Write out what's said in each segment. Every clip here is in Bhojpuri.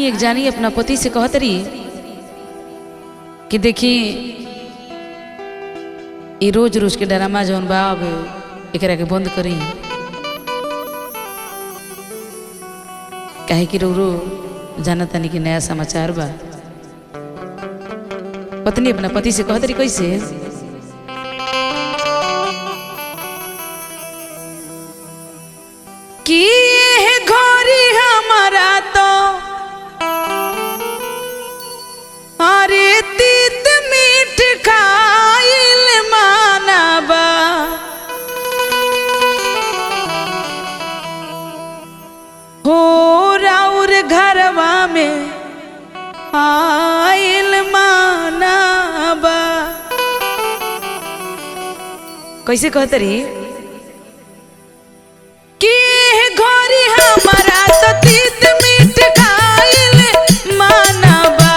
आई एक जानी अपना पति से कहत रही कि देखी ये रोज रोज के ड्रामा जौन बा अब एकरा के बंद करी, काहे कि रो जाना तनी कि नया समाचार बा। पत्नी अपना पति से कहत रही कैसे कि ये घोरी हमारा तो अरे तीत मीठ खाइल मानबा, हो राउर घरवा में आइल मानबा। कैसे कहते रही कि घोरी हमारा तो तीत मीठ खाइल मानबा,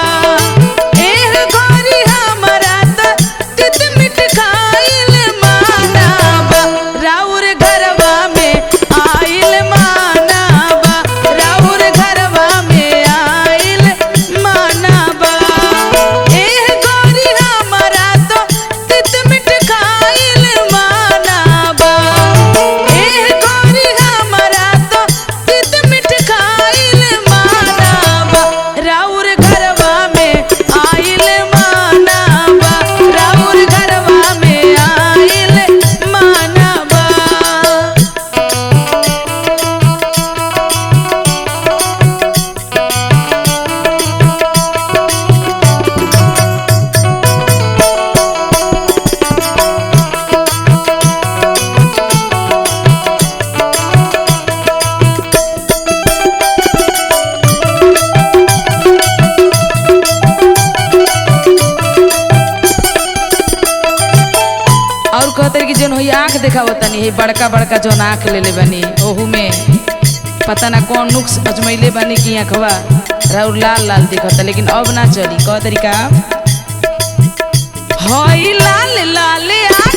एह घोरी हमारा तो तीत मीठ खाइल मानबा, राउर घरवा में आइल मानबा, राउर घरवा में आइल मानबा, एह घोरी हमारा तो तीत मीठ खाइल मानबा, एह घोरी हमारा तो तीत मीठ खाइल मानबा, राउर घरवा में आइल मानबा, राउर घरवा में आइल मानबा। और कहते कि जोन होई आँख देखावतनी है बड़का बड़का जोन आँख ले ले बनी ओहू में पता ना कौन नुक्स अजमैले बनी कि आँखवा राउर लाल लाल दिखता, लेकिन अब ना चली। कह तरीका हई लाल लाल आँख